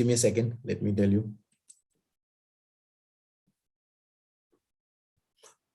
Give me a second. Let me tell you.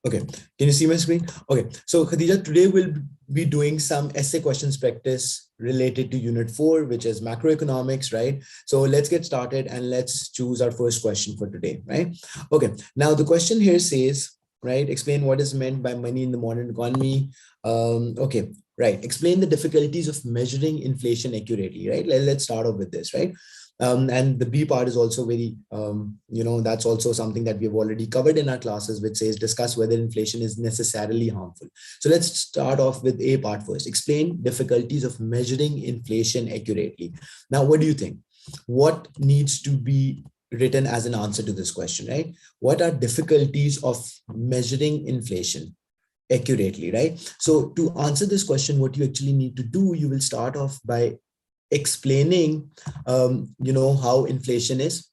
Okay, can you see my screen? Okay, so Khadija, today we'll be doing some essay questions practice related to unit 4, which is macroeconomics, right? So let's get started and let's choose our first question for today, right? Okay, now the question here says, right, explain what is meant by money in the modern economy. Okay, right, explain the difficulties of measuring inflation accurately, right? Let's start off with this, right? And the B part is also very, that's also something that we've already covered in our classes, which says discuss whether inflation is necessarily harmful. So let's start off with A part first. Explain difficulties of measuring inflation accurately. Now, what do you think? What needs to be written as an answer to this question, right? What are difficulties of measuring inflation accurately, right? So to answer this question, what you actually need to do, you will start off by explaining, how inflation is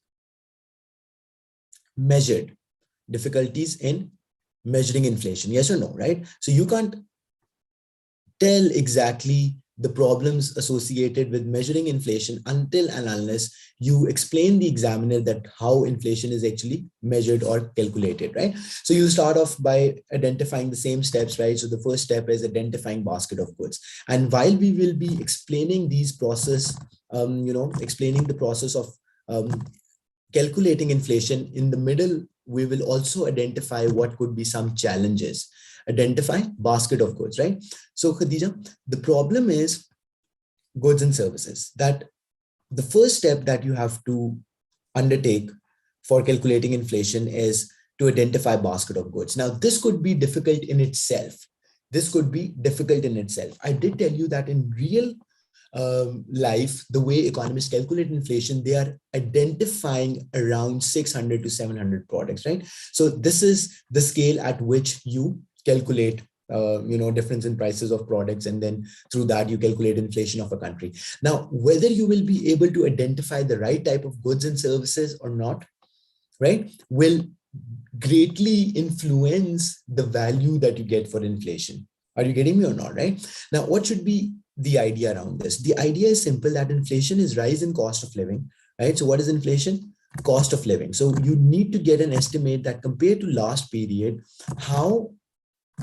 measured, difficulties in measuring inflation, yes or no, right? So you can't tell exactly the problems associated with measuring inflation until and unless you explain the examiner that how inflation is actually measured or calculated, right? So you start off by identifying the same steps, right? So the first step is identifying basket of goods. And while we will be explaining these process, explaining the process of calculating inflation, in the middle, we will also identify what could be some challenges. Identify basket of goods, right? So Khadija, the problem is goods and services. That the first step that you have to undertake for calculating inflation is to identify basket of goods. Now, this could be difficult in itself. I did tell you that in real life, the way economists calculate inflation, they are identifying around 600 to 700 products, right? So this is the scale at which you calculate difference in prices of products, and then through that you calculate inflation of a country. Now, whether you will be able to identify the right type of goods and services or not, right, will greatly influence the value that you get for inflation. Are you getting me or not, right? Now, what should be the idea around this? The idea is simple, that inflation is rise in cost of living, right? So what is inflation? Cost of living. So you need to get an estimate that compared to last period, how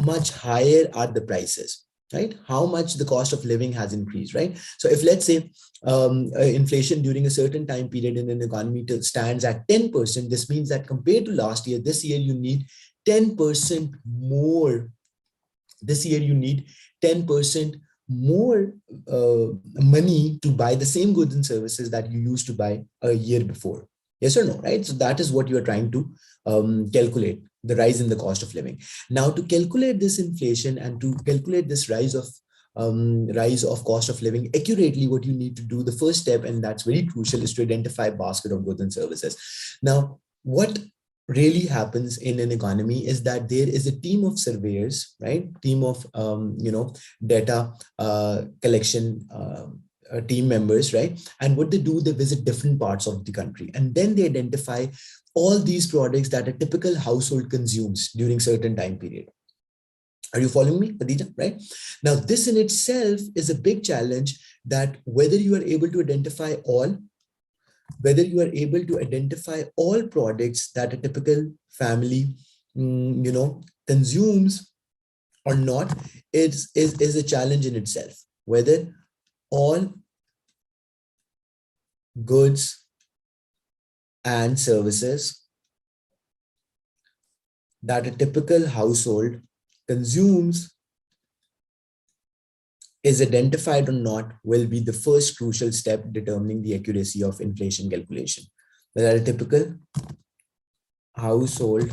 much higher are the prices, right? How much the cost of living has increased, right? So if let's say inflation during a certain time period in an economy stands at 10%, this means that compared to last year, this year you need 10% more. This year you need 10% more money to buy the same goods and services that you used to buy a year before. Yes or no, right? So that is what you are trying to calculate, the rise in the cost of living. Now, to calculate this inflation and to calculate this rise of cost of living accurately, what you need to do, the first step, and that's very crucial, is to identify basket of goods and services. Now, what really happens in an economy is that there is a team of surveyors, right? Team of, data collection team members, right? And what they do, they visit different parts of the country, and then they identify all these products that a typical household consumes during certain time period. Are you following me, Khadija? Right? Now, this in itself is a big challenge, that whether you are able to identify all products that a typical family, consumes or not, is a challenge in itself. Whether all goods and services that a typical household consumes is identified or not will be the first crucial step determining the accuracy of inflation calculation. Whether a typical household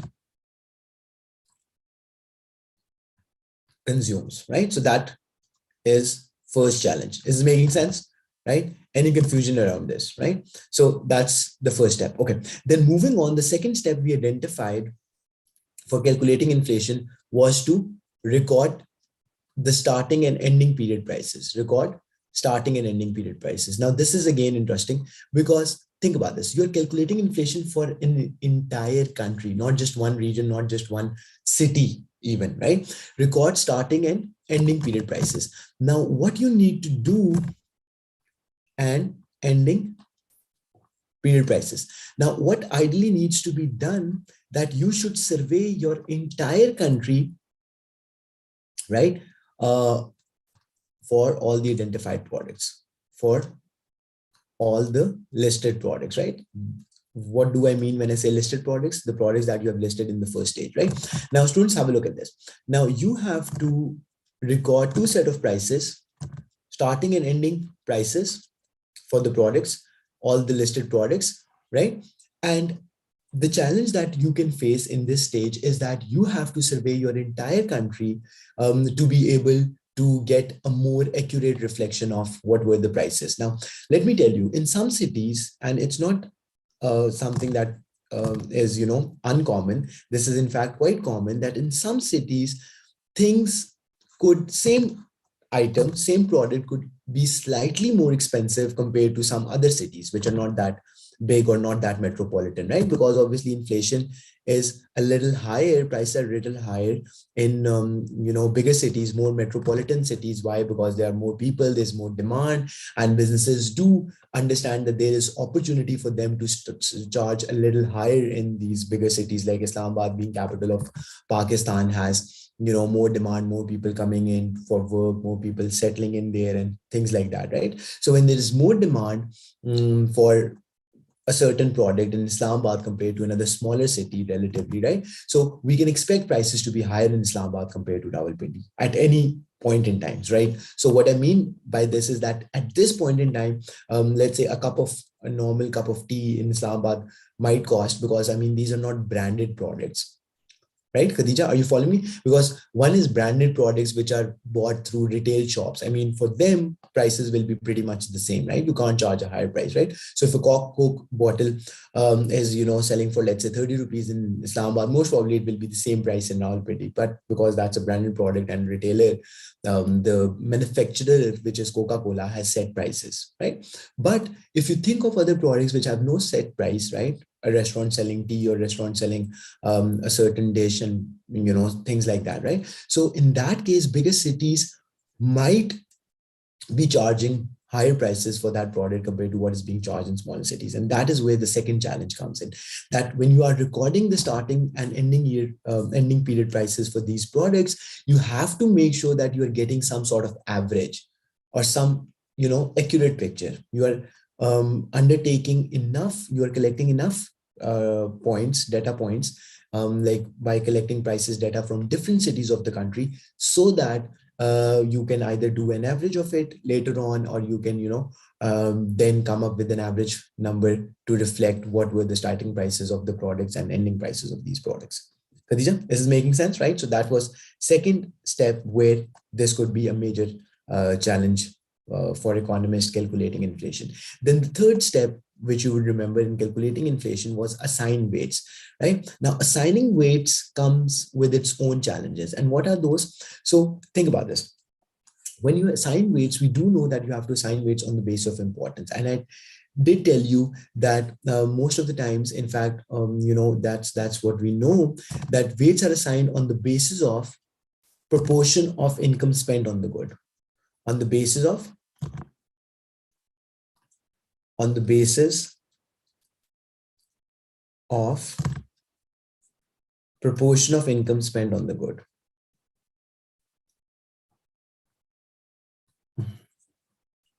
consumes, right? So that is first challenge. Is this making sense, right? Any confusion around this, right? So that's the first step. Okay, then moving on, the second step we identified for calculating inflation was to record the starting and ending period prices. Record starting and ending period prices. Now, this is again interesting, because think about this. You're calculating inflation for an entire country, not just one region, not just one city even, right? Record starting and ending period prices. Now, what you need to do, and ending period prices. Now, what ideally needs to be done, that you should survey your entire country, right, for all the identified products, for all the listed products, right? What do I mean when I say listed products? The products that you have listed in the first stage, right? Now, students, have a look at this. Now, you have to record two set of prices, starting and ending prices for the products, all the listed products, right? And the challenge that you can face in this stage is that you have to survey your entire country to be able to get a more accurate reflection of what were the prices. Now, let me tell you, in some cities, and it's not something that is, uncommon. This is in fact quite common, that in some cities, things could, same item, same product could be slightly more expensive compared to some other cities, which are not that big or not that metropolitan, right? Because obviously inflation is a little higher, prices are a little higher in bigger cities, more metropolitan cities. Why? Because there are more people, there's more demand, and businesses do understand that there is opportunity for them to charge a little higher in these bigger cities, like Islamabad, being capital of Pakistan, has more demand, more people coming in for work, more people settling in there, and things like that, right? So when there is more demand for a certain product in Islamabad compared to another smaller city relatively, right? So we can expect prices to be higher in Islamabad compared to Rawalpindi at any point in times, right? So what I mean by this is that at this point in time, let's say a normal cup of tea in Islamabad might cost, because I mean, these are not branded products. Right, Khadija, are you following me? Because one is branded products which are bought through retail shops. I mean, for them, prices will be pretty much the same, right? You can't charge a higher price, right? So if a Coke bottle is, selling for, let's say, 30 rupees in Islamabad, most probably it will be the same price in Rawalpindi. But because that's a branded product and retailer, the manufacturer, which is Coca-Cola, has set prices, right? But if you think of other products which have no set price, right? A restaurant selling tea or restaurant selling a certain dish, and things like that, right? So in that case, bigger cities might be charging higher prices for that product compared to what is being charged in smaller cities. And that is where the second challenge comes in, that when you are recording the starting and ending period prices for these products, you have to make sure that you are getting some sort of average or some accurate picture. You are undertaking enough, you are collecting enough data points, like by collecting prices data from different cities of the country, so that you can either do an average of it later on, or you can then come up with an average number to reflect what were the starting prices of the products and ending prices of these products. Khadija, this is making sense, right? So that was second step where this could be a major challenge for economists calculating inflation. Then the third step, which you would remember in calculating inflation, was assign weights, right? Now, assigning weights comes with its own challenges. And what are those? So think about this. When you assign weights, we do know that you have to assign weights on the basis of importance. And I did tell you that most of the times, in fact, that's what we know, that weights are assigned on the basis of proportion of income spent on the good, on the basis of proportion of income spent on the good.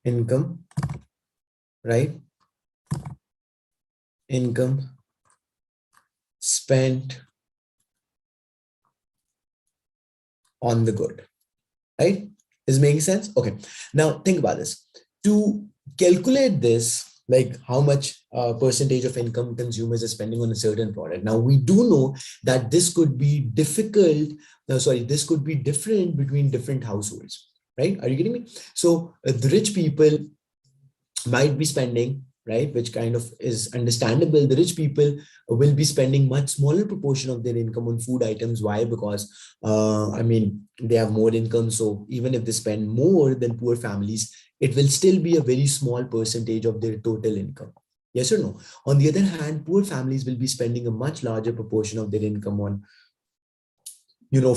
Income, right? Income spent on the good, right? Is making sense? Okay. Now think about this. To calculate this, like how much percentage of income consumers are spending on a certain product. Now we do know that this could be difficult. This could be different between different households, right? Are you getting me? So the rich people might be spending, right, which kind of is understandable. The rich people will be spending much smaller proportion of their income on food items. Why? Because they have more income. So even if they spend more than poor families, it will still be a very small percentage of their total income. Yes or no? On the other hand, poor families will be spending a much larger proportion of their income on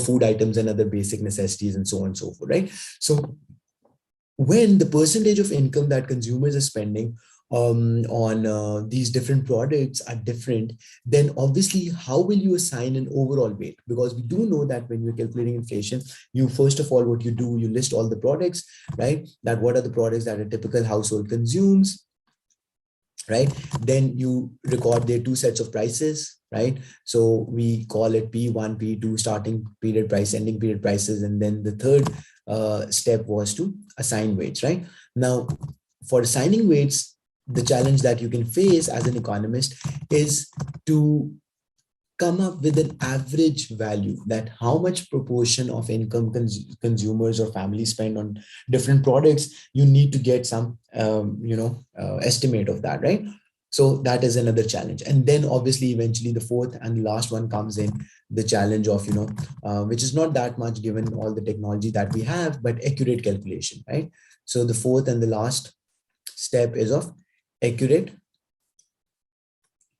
food items and other basic necessities and so on and so forth, right? So when the percentage of income that consumers are spending on these different products are different, then obviously how will you assign an overall weight? Because we do know that when you're calculating inflation, you first of all, what you do, you list all the products, right? That what are the products that a typical household consumes, right? Then you record their two sets of prices, right? So we call it P1, P2, starting period price, ending period prices. And then the third step was to assign weights, right? Now, for assigning weights, the challenge that you can face as an economist is to come up with an average value, that how much proportion of income consumers or families spend on different products. You need to get some estimate of that, right? So that is another challenge. And then obviously eventually the fourth and last one comes in, the challenge of which is not that much given all the technology that we have, but accurate calculation, right? So the fourth and the last step is of accurate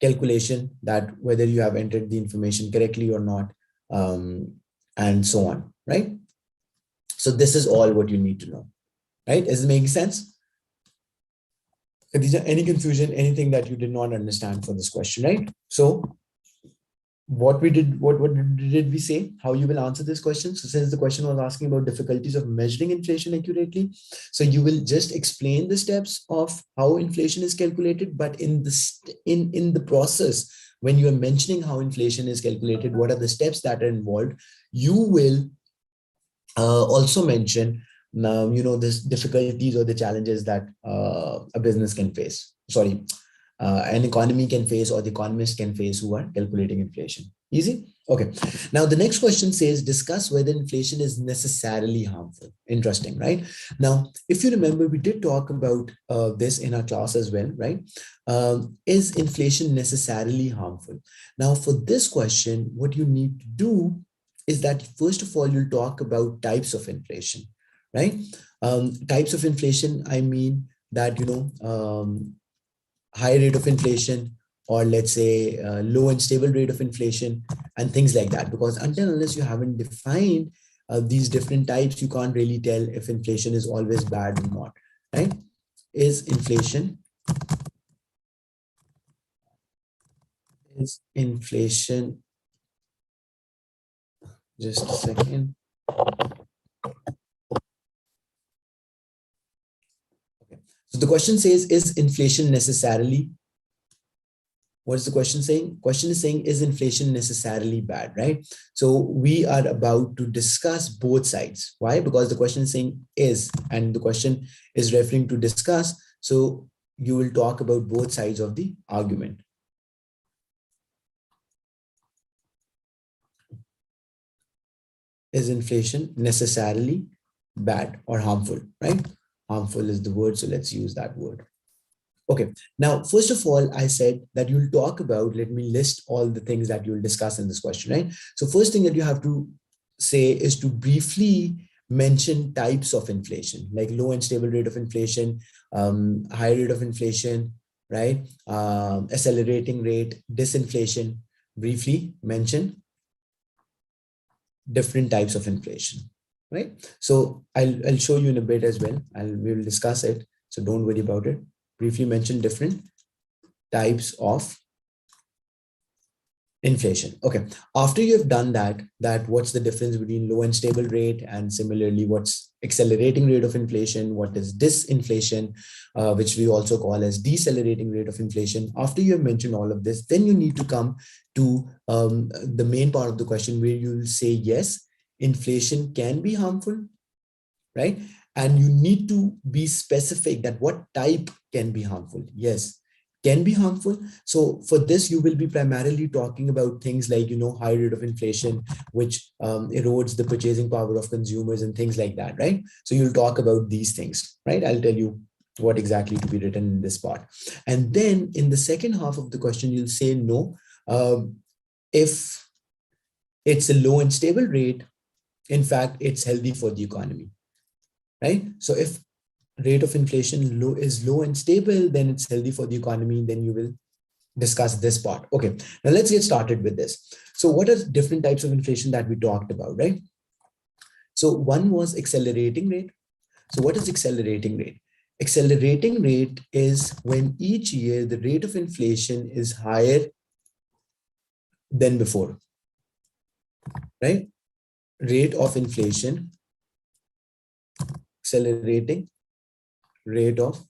calculation, that whether you have entered the information correctly or not, and so on, right? So this is all what you need to know, right? Is it making sense? Khadija, any confusion, anything that you did not understand for this question, right? So what did we say? How you will answer this question? So since the question was asking about difficulties of measuring inflation accurately, so you will just explain the steps of how inflation is calculated, but in the process, when you are mentioning how inflation is calculated, what are the steps that are involved, you will also mention this difficulties or the challenges that a business can face. Sorry, an economy can face, or the economists can face, who are calculating inflation. Easy? Okay. Now, the next question says, discuss whether inflation is necessarily harmful. Interesting, right? Now, if you remember, we did talk about this in our class as well, right? Is inflation necessarily harmful? Now, for this question, what you need to do is that, first of all, you'll talk about types of inflation, right? Types of inflation, I mean that, high rate of inflation, or let's say low and stable rate of inflation, and things like that. Because unless you haven't defined these different types, you can't really tell if inflation is always bad or not, right? Is inflation just a second. Okay. So the question says, is inflation necessarily, what is the question saying? Question is saying, is inflation necessarily bad, right? So we are about to discuss both sides. Why? Because the question is saying is, and the question is referring to discuss. So you will talk about both sides of the argument. Is inflation necessarily bad or harmful, right? Harmful is the word, so let's use that word. Okay, now, first of all, I said that you'll talk about, let me list all the things that you'll discuss in this question, right? So first thing that you have to say is to briefly mention types of inflation, like low and stable rate of inflation, high rate of inflation, right? Accelerating rate, disinflation. Briefly mention different types of inflation, right? So I'll show you in a bit as well. We will discuss it, so don't worry about it. Briefly mention different types of inflation. Okay, after you have done that what's the difference between low and stable rate, and similarly what's accelerating rate of inflation, what is disinflation, which we also call as decelerating rate of inflation. After you have mentioned all of this, then you need to come to the main part of the question, where you will say, yes, inflation can be harmful, right? And you need to be specific that what type can be harmful. Yes, can be harmful. So for this, you will be primarily talking about things like, high rate of inflation, which erodes the purchasing power of consumers and things like that, right? So you'll talk about these things, right? I'll tell you what exactly to be written in this part. And then in the second half of the question, you'll say, no, if it's a low and stable rate, in fact, it's healthy for the economy, right? So if rate of inflation is low and stable, then it's healthy for the economy. Then you will discuss this part. Okay, now let's get started with this. So what are different types of inflation that we talked about, right? So one was accelerating rate. So what is accelerating rate? Accelerating rate is when each year the rate of inflation is higher than before, right? Rate of inflation, accelerating rate of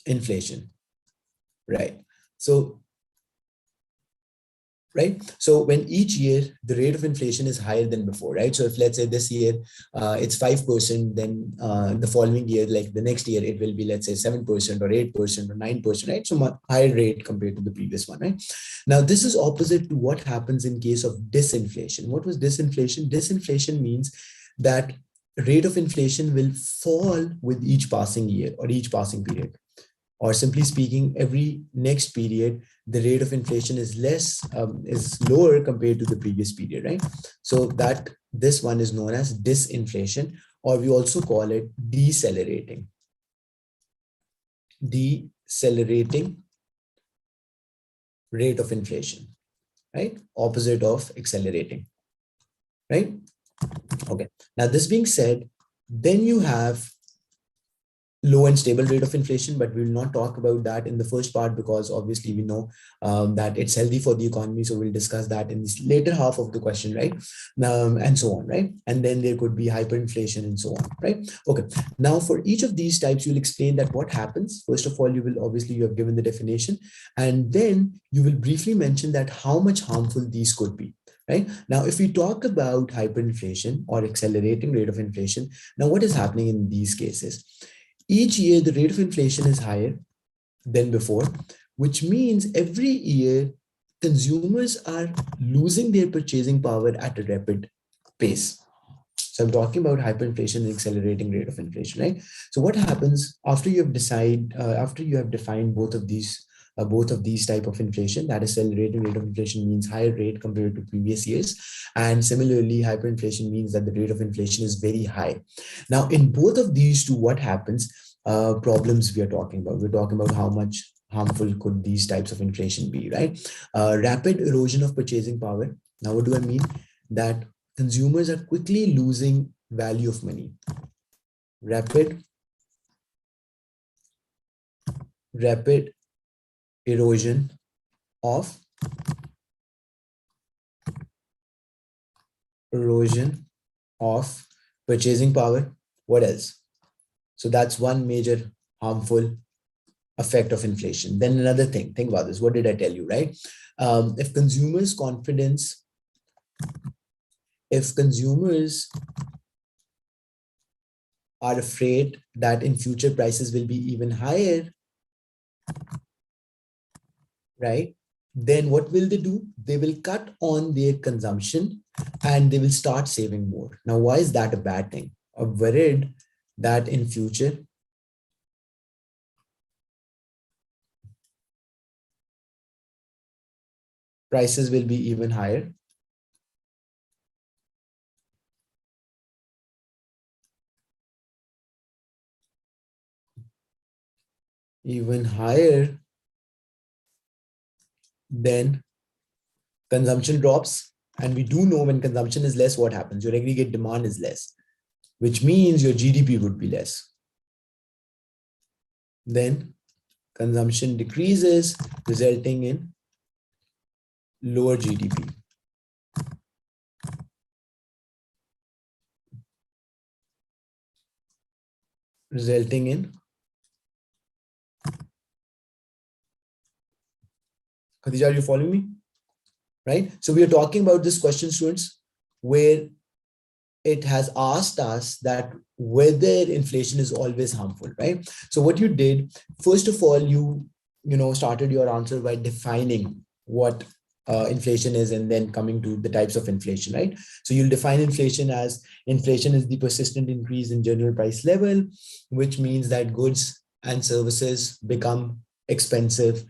inflation, right? So right? So when each year the rate of inflation is higher than before, right? So if let's say this year it's 5%, then the following year, like the next year, it will be, let's say 7% or 8% or 9%, right? So much higher rate compared to the previous one, right? Now, this is opposite to what happens in case of disinflation. What was disinflation? Disinflation means that rate of inflation will fall with each passing year or each passing period. Or simply speaking, every next period, the rate of inflation is is lower compared to the previous period, right? So that this one is known as disinflation, or we also call it decelerating. Decelerating rate of inflation, right? Opposite of accelerating, right? Okay. Now, this being said, then you have low and stable rate of inflation, but we will not talk about that in the first part because obviously we know that it's healthy for the economy. So we'll discuss that in this later half of the question, right? And so on, right? And then there could be hyperinflation and so on, right? Okay. Now for each of these types, you'll explain that what happens. First of all, you have given the definition, and then you will briefly mention that how much harmful these could be. Right? Now, if we talk about hyperinflation or accelerating rate of inflation, now what is happening in these cases? Each year, the rate of inflation is higher than before, which means every year, consumers are losing their purchasing power at a rapid pace. So I'm talking about hyperinflation and accelerating rate of inflation, right? So what happens after you have defined both of these type of inflation? That is, accelerating rate of inflation means higher rate compared to previous years, and similarly hyperinflation means that the rate of inflation is very high. Now in both of these two, what happens? Problems we're talking about how much harmful could these types of inflation be, right? Rapid erosion of purchasing power. Now what do I mean? That consumers are quickly losing value of money. Rapid erosion of purchasing power. What else? So that's one major harmful effect of inflation. Then another thing, think about this. What did I tell you, right? If consumers are afraid that in future prices will be even higher, right? Then what will they do? They will cut on their consumption and they will start saving more. Now, why is that a bad thing? I'm worried that in future, prices will be even higher. Even higher than consumption drops. And we do know when consumption is less, what happens? Your aggregate demand is less, which means your GDP would be less. Then consumption decreases, resulting in lower GDP. Resulting in, Khadija, are you following me? Right? So we are talking about this question, students, where it has asked us that whether inflation is always harmful, right? So what you did, first of all, you started your answer by defining what inflation is, and then coming to the types of inflation, right? So you'll define inflation as inflation is the persistent increase in general price level, which means that goods and services become expensive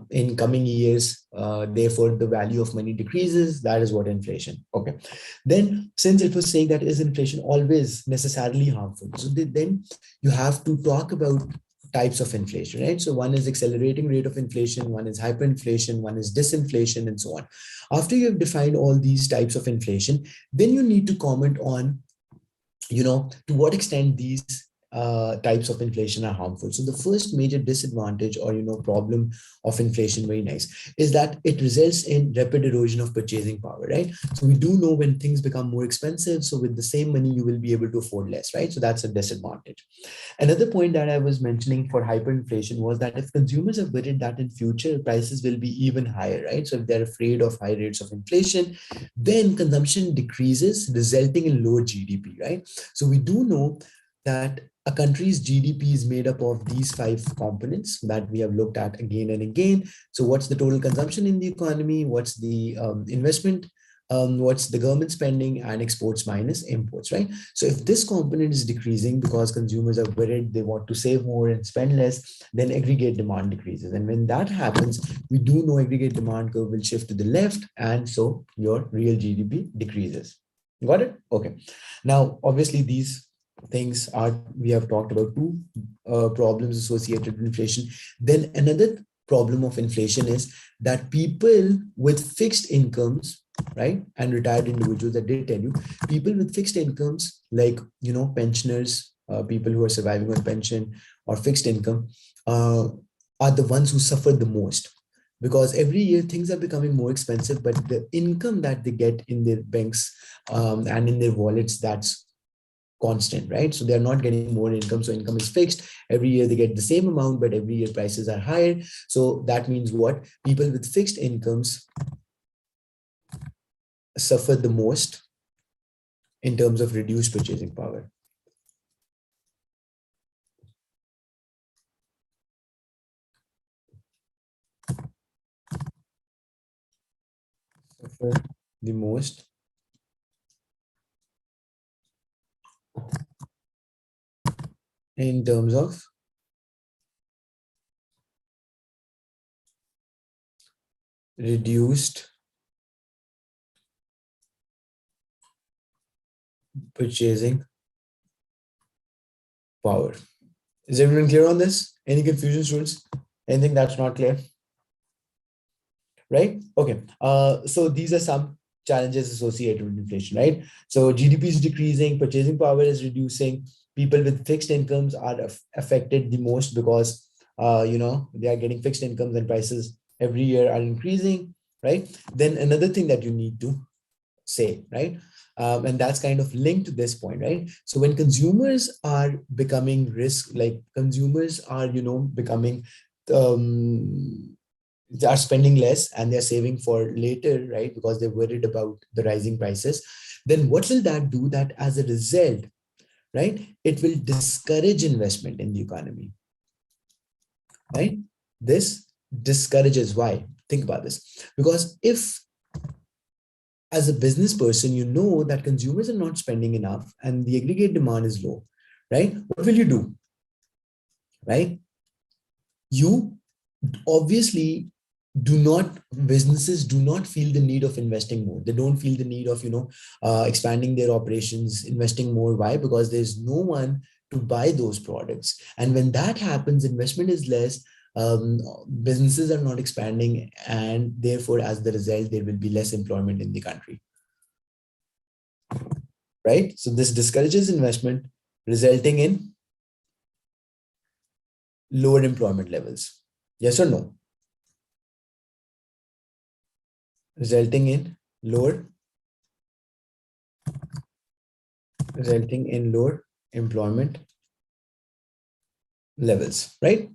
in coming years. Therefore, the value of money decreases. That is what inflation. Okay. Then, since it was saying that is inflation always necessarily harmful, so then you have to talk about types of inflation, right? So one is accelerating rate of inflation, one is hyperinflation, one is disinflation, and so on. After you have defined all these types of inflation, then you need to comment on to what extent these types of inflation are harmful. So the first major disadvantage or problem of inflation, very nice, is that it results in rapid erosion of purchasing power, right? So we do know when things become more expensive, so with the same money you will be able to afford less, right? So that's a disadvantage. Another point that I was mentioning for hyperinflation was that if consumers are worried that in future prices will be even higher, right? So if they're afraid of high rates of inflation, then consumption decreases, resulting in lower GDP, right? So we do know that a country's GDP is made up of these five components that we have looked at again and again. So what's the total consumption in the economy? What's the investment? What's the government spending, and exports minus imports, right? So if this component is decreasing because consumers are worried, they want to save more and spend less, then aggregate demand decreases. And when that happens, we do know aggregate demand curve will shift to the left, and so your real GDP decreases. Got it? Okay. Now, obviously, these things are, we have talked about two problems associated with inflation. Then another problem of inflation is that people with fixed incomes, right, and retired individuals, I did tell you, people with fixed incomes like pensioners, people who are surviving on pension or fixed income, are the ones who suffer the most, because every year things are becoming more expensive, but the income that they get in their banks and in their wallets, that's constant, right? So they're not getting more income. So income is fixed. Every year they get the same amount, but every year prices are higher. So that means what? People with fixed incomes suffer the most in terms of reduced purchasing power. Suffer the most in terms of reduced purchasing power. Is everyone clear on this? Any confusion, students? Anything that's not clear? Right? Okay. So these are some challenges associated with inflation, right? So GDP is decreasing, purchasing power is reducing. People with fixed incomes are affected the most because, they are getting fixed incomes and prices every year are increasing, right? Then another thing that you need to say, right? And that's kind of linked to this point, right? So when consumers are becoming like consumers are, becoming, they are spending less and they're saving for later, right? Because they're worried about the rising prices. Then what will that do? That as a result, right, it will discourage investment in the economy, right? This discourages. Why? Think about this. Because if as a business person, you know that consumers are not spending enough and the aggregate demand is low, right? What will you do, right? You obviously businesses do not feel the need of investing more. They don't feel the need of, expanding their operations, investing more. Why? Because there's no one to buy those products. And when that happens, investment is less, businesses are not expanding, and therefore, as the result, there will be less employment in the country, right? So this discourages investment, resulting in lower employment levels. Yes or no? Resulting in lower employment levels, right?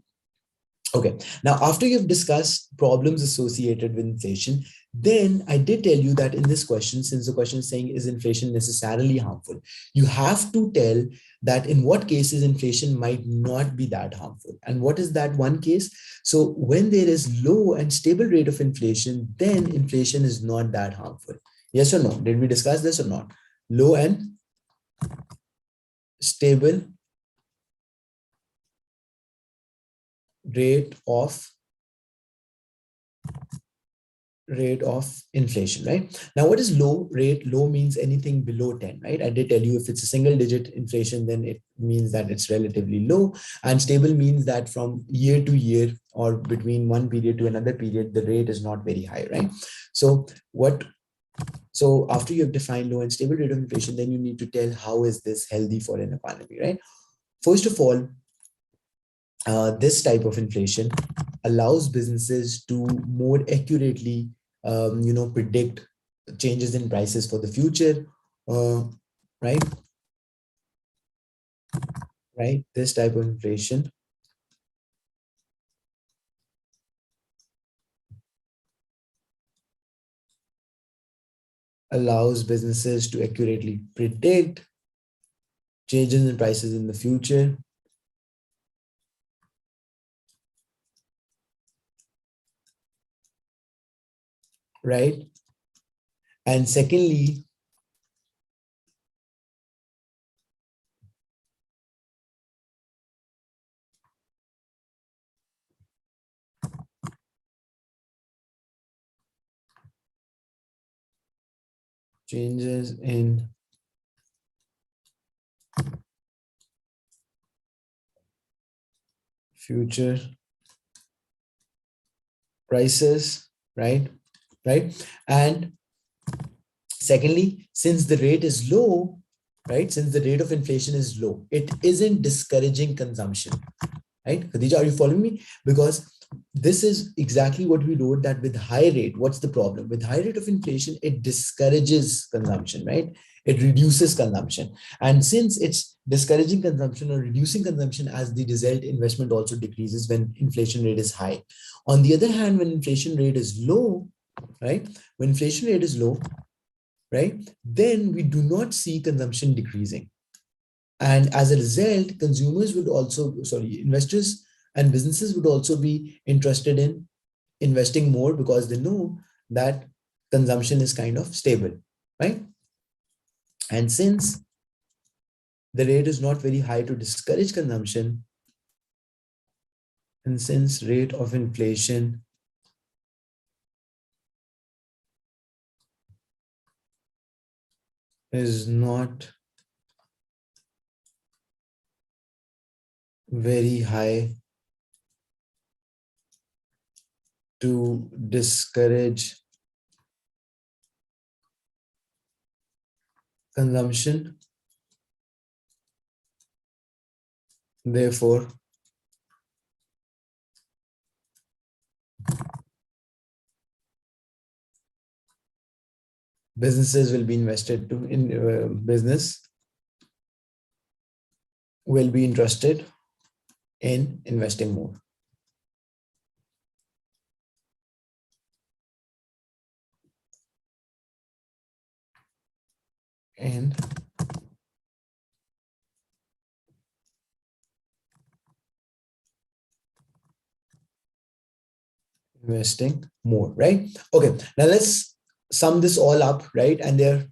Okay, now after you've discussed problems associated with inflation, then I did tell you that in this question, since the question is saying, is inflation necessarily harmful? You have to tell that in what cases inflation might not be that harmful. And what is that one case? So when there is low and stable rate of inflation, then inflation is not that harmful. Yes or no? Did we discuss this or not? Low and stable rate of inflation, right? Now, what is low rate? Low means anything below 10, right? I did tell you if it's a single digit inflation, then it means that it's relatively low. And stable means that from year to year or between one period to another period, the rate is not very high, right? So So after you have defined low and stable rate of inflation, then you need to tell how is this healthy for an economy, right? First of all, this type of inflation allows businesses to more accurately, predict changes in prices for the future, uh, right? Right. This type of inflation allows businesses to accurately predict changes in prices in the future, right? And secondly, changes in future prices, right? Right. And secondly, since the rate is low, right? Since the rate of inflation is low, it isn't discouraging consumption, right? Khadija, are you following me? Because this is exactly what we wrote, that with high rate, what's the problem? With high rate of inflation, it discourages consumption, right? It reduces consumption. And since it's discouraging consumption or reducing consumption, as the result, investment also decreases when inflation rate is high. On the other hand, when inflation rate is low, right? When inflation rate is low, right, then we do not see consumption decreasing. And as a result, consumers would also, sorry, investors and businesses would also be interested in investing more because they know that consumption is kind of stable, right? And since the rate is not very high to discourage consumption, and since rate of inflation is not very high to discourage consumption, therefore, businesses will be invested to in business will be interested in investing more. And investing more, right? Okay, now let's sum this all up, right? And there,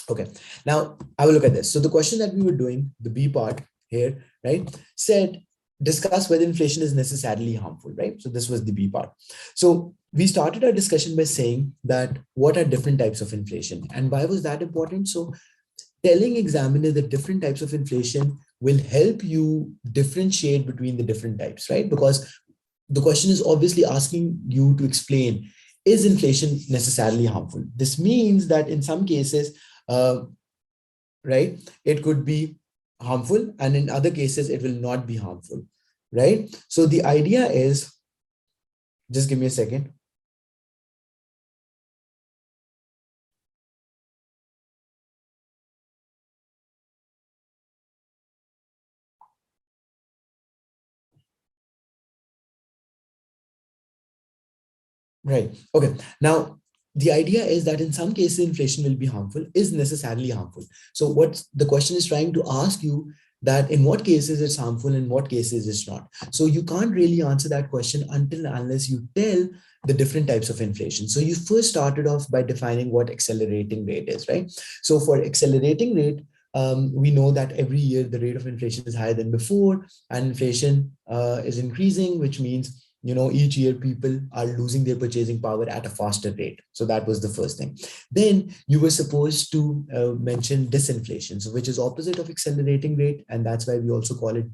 okay, now I will look at this. So the question that we were doing, the B part here, right, said discuss whether inflation is necessarily harmful, right? So this was the B part. So we started our discussion by saying that what are different types of inflation and why was that important? So telling examiner the different types of inflation will help you differentiate between the different types, right? Because the question is obviously asking you to explain, is inflation necessarily harmful? This means that in some cases, uh, right, it could be harmful, and in other cases, it will not be harmful, right? So the idea is, just give me a second. Right. Okay. Now, the idea is that in some cases, inflation will be harmful, is necessarily harmful. So what the question is trying to ask you, that in what cases it's harmful, in what cases it's not. So you can't really answer that question until unless you tell the different types of inflation. So you first started off by defining what accelerating rate is, right? So for accelerating rate, we know that every year the rate of inflation is higher than before, and inflation is increasing, which means each year people are losing their purchasing power at a faster rate. So that was the first thing. Then you were supposed to mention disinflation, so which is opposite of accelerating rate, and that's why we also call it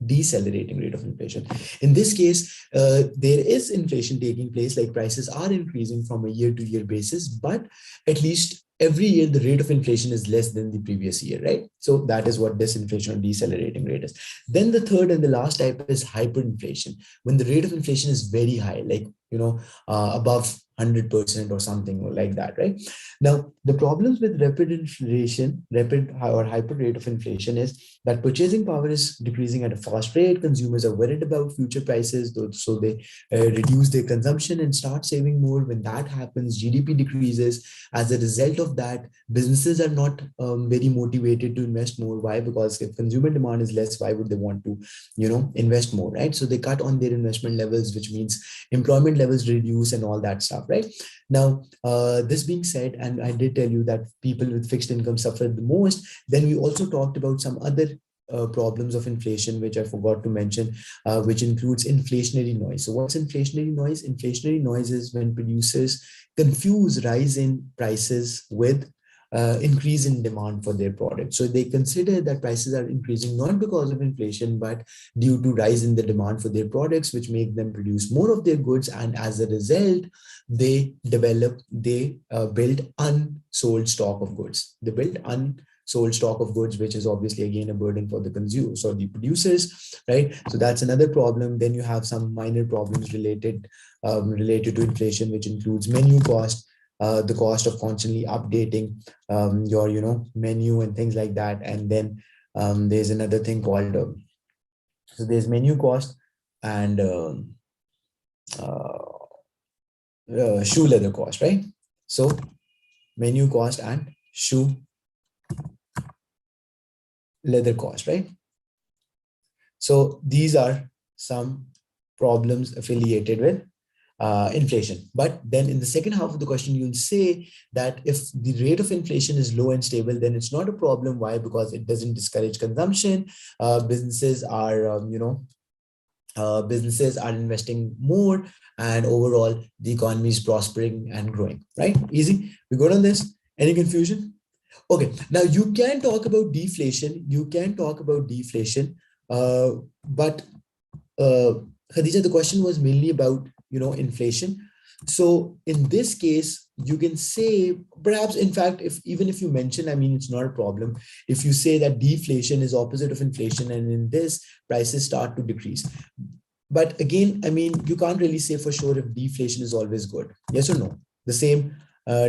decelerating rate of inflation. In this case, there is inflation taking place, like prices are increasing from a year to year basis, but at least every year the rate of inflation is less than the previous year, right? So that is what disinflation or decelerating rate is. Then the third and the last type is hyperinflation, when the rate of inflation is very high, like above 100% or something like that, right? Now, the problems with rapid inflation, rapid or hyper rate of inflation, is that purchasing power is decreasing at a fast rate. Consumers are worried about future prices, so they reduce their consumption and start saving more. When that happens, GDP decreases. As a result of that, businesses are not very motivated to invest more. Why? Because if consumer demand is less, why would they want to invest more, right? So they cut on their investment levels, which means employment levels reduce and all that stuff, right? Now, this being said, and I did tell you that people with fixed income suffered the most, then we also talked about some other problems of inflation, which I forgot to mention, which includes inflationary noise. So what's inflationary noise? Inflationary noise is when producers confuse rise in prices with increase in demand for their product. So they consider that prices are increasing not because of inflation, but due to rise in the demand for their products, which make them produce more of their goods. And as a result, they build unsold stock of goods. They build unsold stock of goods, which is obviously again a burden for the consumers or the producers, right? So that's another problem. Then you have some minor problems related to inflation, which includes menu cost, the cost of constantly updating your menu and things like that. And then there's another thing called so there's menu cost and shoe leather cost, right? So menu cost and shoe leather cost, right? So these are some problems affiliated with inflation. But then in the second half of the question, you'll say that if the rate of inflation is low and stable, then it's not a problem. Why? Because it doesn't discourage consumption. Businesses are investing more, and overall the economy is prospering and growing, right? Easy. We good on this? Any confusion? Okay, now you can talk about deflation. But Khadija, the question was mainly about inflation. So in this case, you can say, perhaps, in fact, if you mention, I mean, it's not a problem if you say that deflation is opposite of inflation, and in this prices start to decrease. But again, I mean, you can't really say for sure if deflation is always good. Yes or no? The same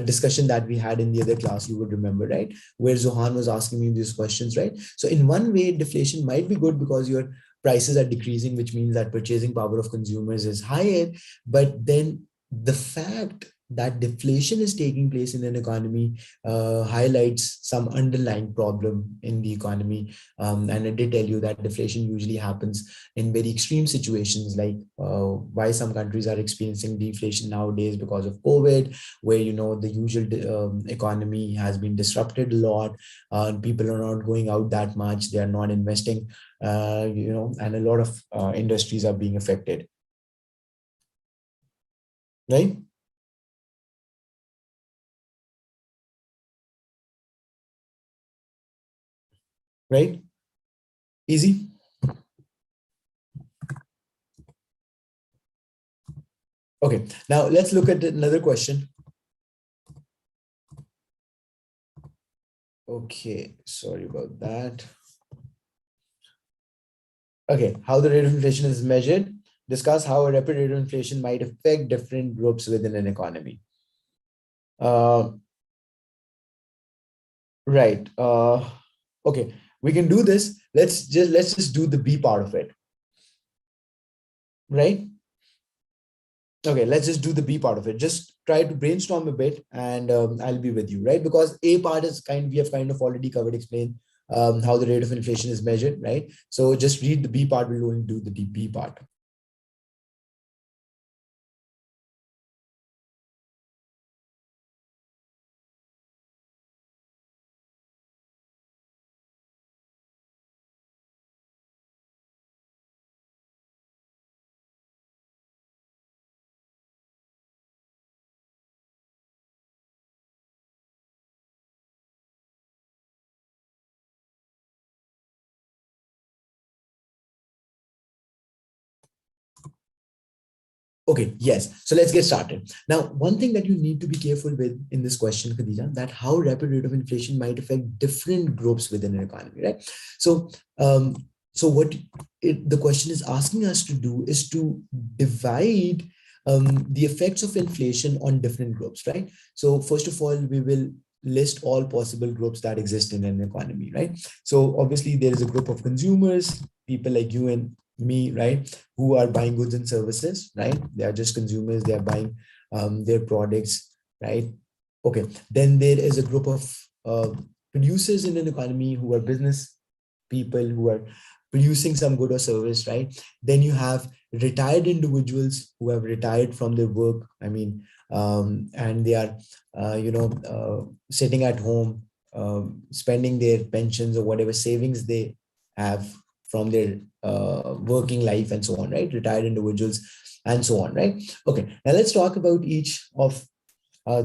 discussion that we had in the other class, you would remember, right? Where Zohan was asking me these questions, right? So in one way, deflation might be good because your prices are decreasing, which means that purchasing power of consumers is higher. But then the fact that deflation is taking place in an economy highlights some underlying problem in the economy. And I did tell you that deflation usually happens in very extreme situations, like why some countries are experiencing deflation nowadays because of COVID, where the usual economy has been disrupted a lot. People are not going out that much, they are not investing, and a lot of industries are being affected, right? Right? Easy. Okay, now let's look at another question. Okay, sorry about that. Okay, how the rate of inflation is measured. Discuss how a rapid rate of inflation might affect different groups within an economy. Uh, right. Okay, we can do this. Let's just do the B part of it. Right? Okay, let's just do the B part of it. Just try to brainstorm a bit, and I'll be with you, right? Because A part is we have kind of already covered, explain how the rate of inflation is measured, right? So just read the B part. We'll only do the B part. Okay, yes. So let's get started. Now, one thing that you need to be careful with in this question, Khadija, that how rapid rate of inflation might affect different groups within an economy, right? So, um, what the question is asking us to do is to divide the effects of inflation on different groups, right? So, first of all, we will list all possible groups that exist in an economy, right? So, obviously, there is a group of consumers, people like you and me, right, who are buying goods and services, right? They are just consumers, they are buying their products, right? Okay, then there is a group of producers in an economy who are business people who are producing some good or service, right? Then you have retired individuals who have retired from their work, and they are, sitting at home, spending their pensions or whatever savings they have from their working life and so on, right? Retired individuals and so on, right? Okay, now let's talk about each of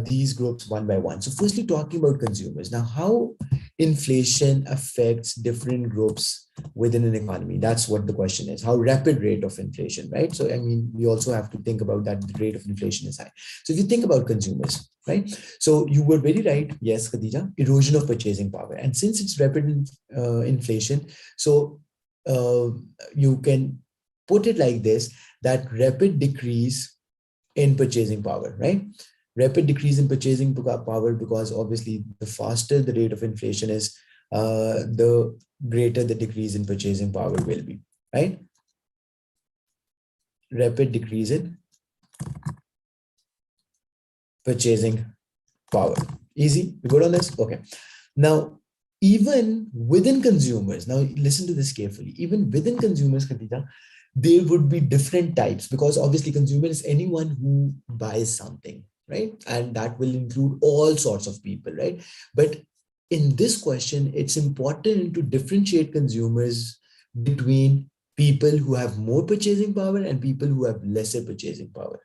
these groups one by one. So firstly, talking about consumers. Now, how inflation affects different groups within an economy? That's what the question is. How rapid rate of inflation, right? So, we also have to think about that the rate of inflation is high. So if you think about consumers, right? So you were very right. Yes, Khadija, erosion of purchasing power. And since it's rapid inflation, so uh, you can put it like this, that rapid decrease in purchasing power, right? Rapid decrease in purchasing power, because obviously the faster the rate of inflation is, the greater the decrease in purchasing power will be, right? Rapid decrease in purchasing power. Easy? You good on this? Okay. Now, even within consumers, now listen to this carefully, even within consumers, Khatija, there would be different types, because obviously consumer is anyone who buys something, right? And that will include all sorts of people, right? But in this question, it's important to differentiate consumers between people who have more purchasing power and people who have lesser purchasing power,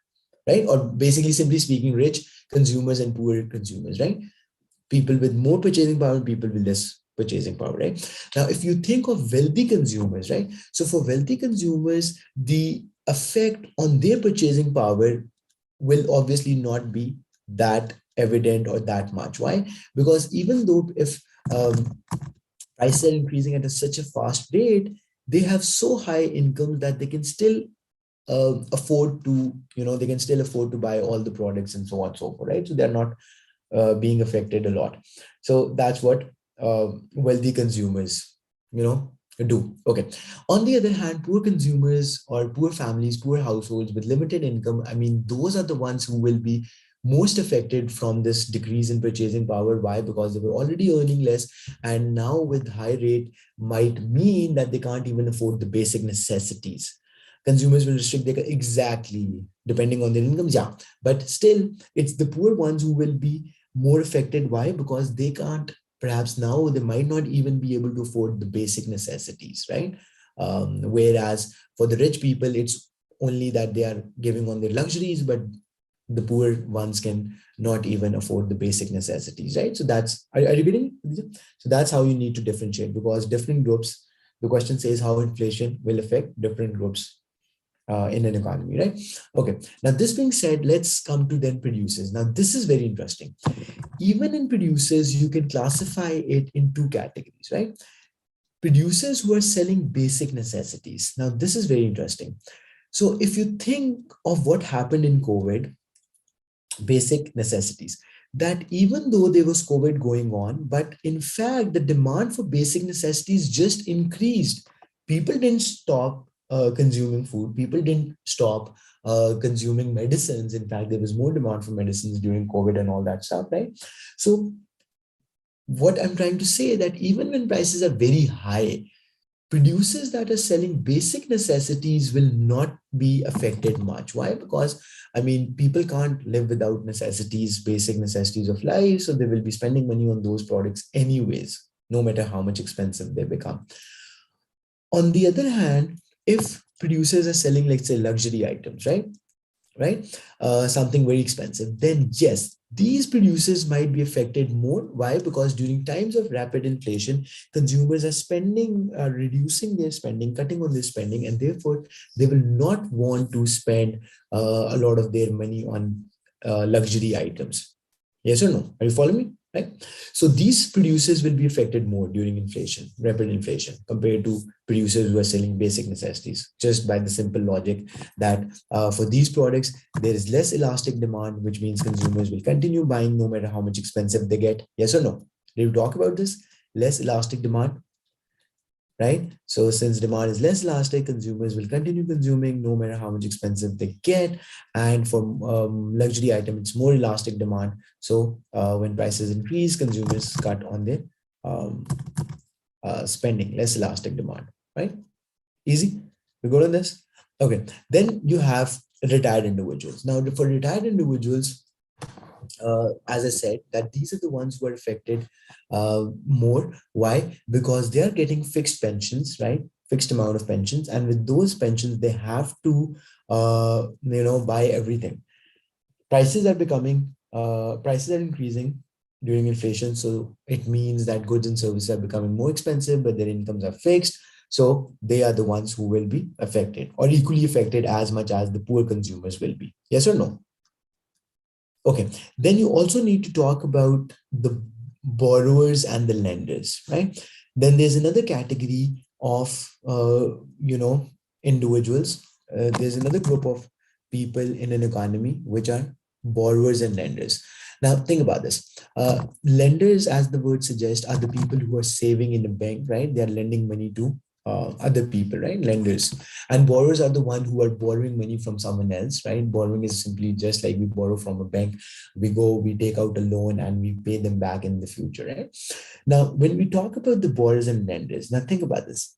right? Or basically, simply speaking, rich consumers and poor consumers, right? People with more purchasing power and people with less purchasing power, right? Now, if you think of wealthy consumers, right? So for wealthy consumers, the effect on their purchasing power will obviously not be that evident or that much. Why? Because even though if prices are increasing at such a fast rate, they have so high incomes that they can still afford to, they can still afford to buy all the products and so on and so forth, right? So they're not being affected a lot. So that's what wealthy consumers, do. Okay. On the other hand, poor consumers or poor families, poor households with limited income, those are the ones who will be most affected from this decrease in purchasing power. Why? Because they were already earning less, and now with high rate might mean that they can't even afford the basic necessities. Consumers will restrict their, exactly, depending on their incomes. Yeah, but still, it's the poor ones who will be more affected. Why? Because they can't, perhaps now they might not even be able to afford the basic necessities, right? Whereas for the rich people, it's only that they are giving on their luxuries, but the poor ones can not even afford the basic necessities, right? So that's, are you getting it? So that's how you need to differentiate, because different groups, the question says how inflation will affect different groups in an economy, right? Okay. Now, this being said, let's come to then producers. Now, this is very interesting. Even in producers, you can classify it in two categories, right? Producers who are selling basic necessities. Now, this is very interesting. So if you think of what happened in COVID, basic necessities, that even though there was COVID going on, but in fact, the demand for basic necessities just increased. People didn't stop consuming food. People didn't stop consuming medicines. In fact, there was more demand for medicines during COVID and all that stuff, right? So what I'm trying to say, that even when prices are very high, producers that are selling basic necessities will not be affected much. Why? Because people can't live without necessities, basic necessities of life, so they will be spending money on those products anyways, no matter how much expensive they become. On the other hand, if producers are selling, let's say, luxury items, right? right? Something very expensive, then yes, these producers might be affected more. Why? Because during times of rapid inflation, consumers are spending, reducing their spending, cutting on their spending, and therefore they will not want to spend a lot of their money on luxury items. Yes or no? Are you following me? Right? So these producers will be affected more during inflation, rapid inflation, compared to producers who are selling basic necessities, just by the simple logic that for these products, there is less elastic demand, which means consumers will continue buying no matter how much expensive they get. Yes or no? Did we talk about this? Less elastic demand, right? So since demand is less elastic, consumers will continue consuming no matter how much expensive they get. And for luxury item, it's more elastic demand. So when prices increase, consumers cut on their um, spending, less elastic demand, right? Easy. We good on this? Okay. Then you have retired individuals. Now, for retired individuals, as I said, that these are the ones who are affected more. Why? Because they are getting fixed pensions, right? Fixed amount of pensions, and with those pensions, they have to, buy everything. Prices are increasing during inflation, so it means that goods and services are becoming more expensive, but their incomes are fixed. So they are the ones who will be affected, or equally affected as much as the poor consumers will be. Yes or no? Okay, then you also need to talk about the borrowers and the lenders, right? Then there's another category of, individuals. There's another group of people in an economy which are borrowers and lenders. Now, think about this. Lenders, as the word suggests, are the people who are saving in a bank, right? They are lending money to other people, right? Lenders. And borrowers are the one who are borrowing money from someone else, right? Borrowing is simply just like we borrow from a bank. We take out a loan and we pay them back in the future, right? Now, when we talk about the borrowers and lenders, now think about this.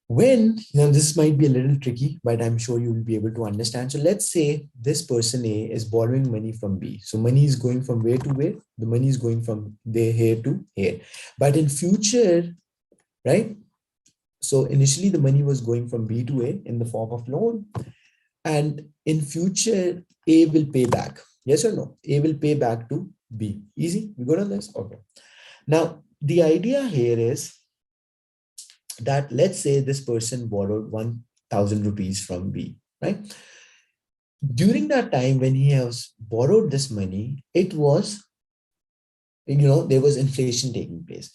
When, this might be a little tricky, but I'm sure you will be able to understand. So let's say this person A is borrowing money from B. So money is going from where to where? The money is going from there, here to here. But in future, right? So initially the money was going from B to A in the form of loan, and in future A will pay back. Yes or no? A will pay back to B. Easy? We good on this? Okay. Now the idea here is that let's say this person borrowed 1,000 rupees from B, right? During that time when he has borrowed this money, it was, there was inflation taking place.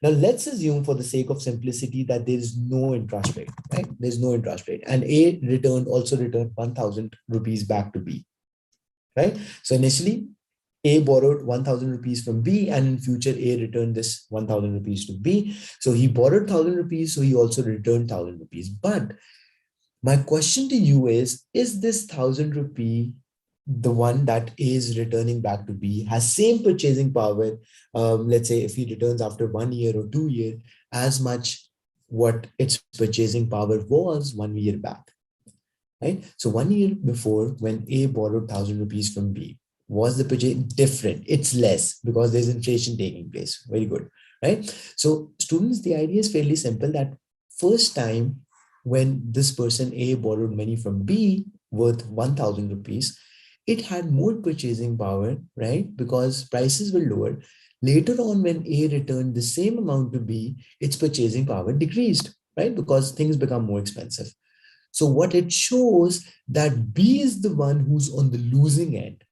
Now, let's assume for the sake of simplicity that there is no interest rate, right? There's no interest rate. And A also returned 1,000 rupees back to B, right? So initially, A borrowed 1,000 rupees from B, and in future, A returned this 1,000 rupees to B. So he borrowed 1,000 rupees, so he also returned 1,000 rupees. But my question to you is this 1,000 rupee the one that is returning back to B has same purchasing power, let's say if he returns after 1 year or 2 years, as much what its purchasing power was 1 year back, right? So 1 year before, when A borrowed 1,000 rupees from B, was the purchase different? It's less because there's inflation taking place. Very good, right? So students, the idea is fairly simple, that first time when this person A borrowed money from B worth 1,000 rupees, it had more purchasing power, right? Because prices were lower. Later on, when A returned the same amount to B, its purchasing power decreased, right? Because things become more expensive. So what it shows that B is the one who's on the losing end,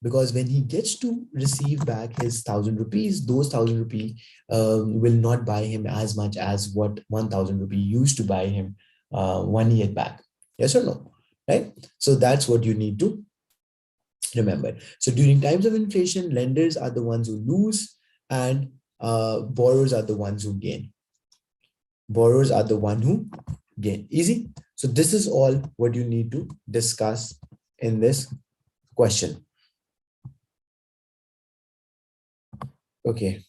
because when he gets to receive back his 1,000 rupees, those 1,000 rupee will not buy him as much as what 1,000 rupee used to buy him 1 year back. Yes or no? Right? So that's what you need to remember. So during times of inflation, lenders are the ones who lose, and borrowers are the ones who gain. Borrowers are the one who gain. Easy. So this is all what you need to discuss in this question. Okay.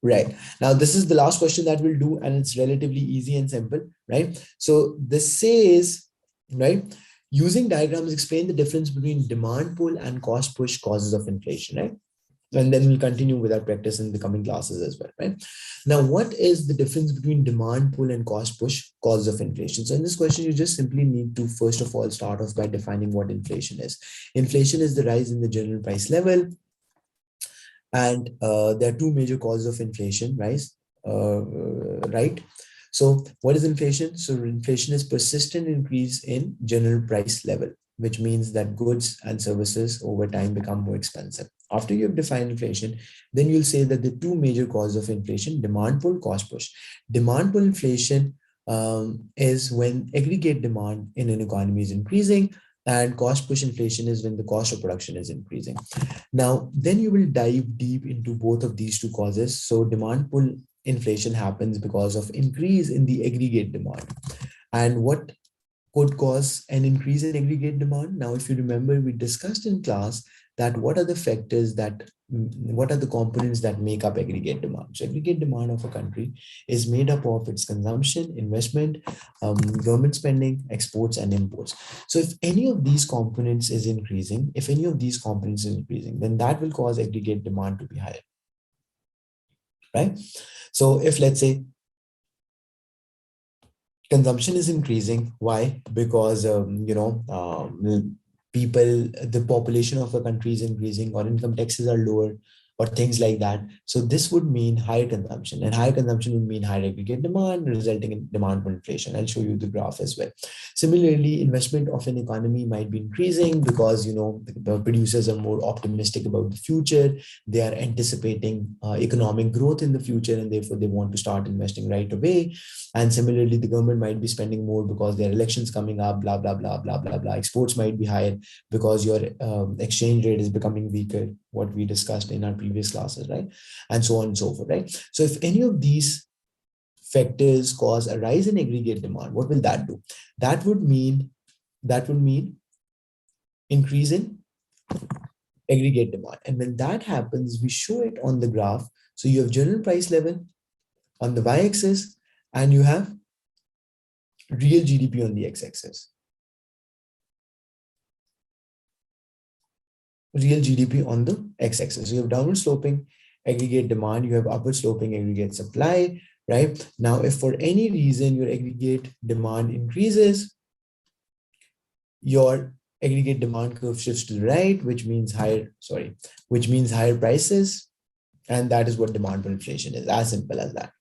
Right. Now, this is the last question that we'll do, and it's relatively easy and simple, right? So this says, right, using diagrams, explain the difference between demand pull and cost push causes of inflation, right? And then we'll continue with our practice in the coming classes as well, right? Now, what is the difference between demand pull and cost push causes of inflation? So in this question, you just simply need to, first of all, start off by defining what inflation is. Inflation is the rise in the general price level. And there are two major causes of inflation, right? So what is inflation? So inflation is persistent increase in general price level, which means that goods and services over time become more expensive. After you have defined inflation, then you'll say that the two major causes of inflation, demand pull, cost push. Demand pull inflation is when aggregate demand in an economy is increasing, and cost push inflation is when the cost of production is increasing. Now, then you will dive deep into both of these two causes. So demand pull inflation happens because of increase in the aggregate demand. And what could cause an increase in aggregate demand? Now, if you remember, we discussed in class that what are the factors that, what are the components that make up aggregate demand? So aggregate demand of a country is made up of its consumption, investment, government spending, exports, and imports. So if any of these components is increasing, then that will cause aggregate demand to be higher, right? So if, let's say, consumption is increasing, why? Because people, the population of a country is increasing, or income taxes are lower, or things like that. So this would mean higher consumption, and higher consumption would mean higher aggregate demand, resulting in demand for inflation. I'll show you the graph as well. Similarly, investment of an economy might be increasing because the producers are more optimistic about the future. They are anticipating economic growth in the future, and therefore they want to start investing right away. And similarly, the government might be spending more because there are elections coming up, blah, blah, blah, blah, blah, blah. Exports might be higher because your exchange rate is becoming weaker, what we discussed in our previous classes, right? And so on and so forth, right? So if any of these factors cause a rise in aggregate demand, what will that do? That would mean increase in aggregate demand. And when that happens, we show it on the graph. So you have general price level on the y-axis, and you have real GDP on the x-axis. Real GDP on the x-axis. So you have downward sloping aggregate demand, you have upward sloping aggregate supply, right? Now, if for any reason your aggregate demand increases, your aggregate demand curve shifts to the right, which means higher prices. And that is what demand pull inflation is, as simple as that,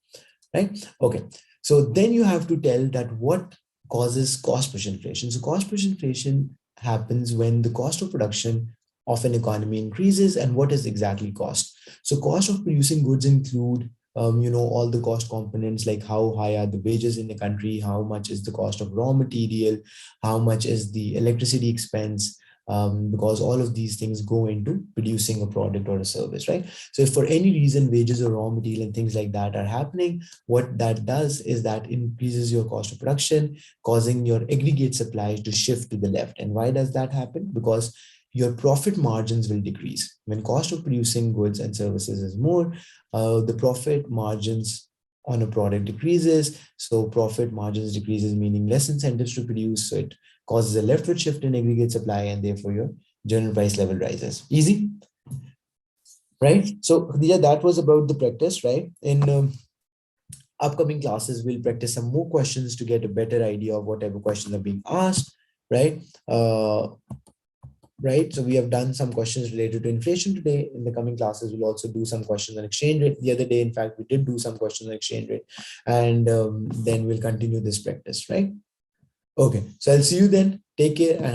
right? Okay. So then you have to tell that what causes cost push inflation. So cost push inflation happens when the cost of production of an economy increases. And what is exactly cost? So cost of producing goods include all the cost components, like how high are the wages in the country, how much is the cost of raw material, how much is the electricity expense, because all of these things go into producing a product or a service, right? So if for any reason wages or raw material and things like that are happening, what that does is that increases your cost of production, causing your aggregate supply to shift to the left. And why does that happen? Because your profit margins will decrease. When cost of producing goods and services is more, the profit margins on a product decreases. So profit margins decreases, meaning less incentives to produce. So it causes a leftward shift in aggregate supply, and therefore your general price level rises. Easy, right? So yeah, that was about the practice, right? In upcoming classes, we'll practice some more questions to get a better idea of whatever questions are being asked, right? Right. So we have done some questions related to inflation today. In the coming classes, we'll also do some questions on exchange rate. The other day, in fact, we did do some questions on exchange rate, and then we'll continue this practice, right? Okay. So I'll see you then. Take care and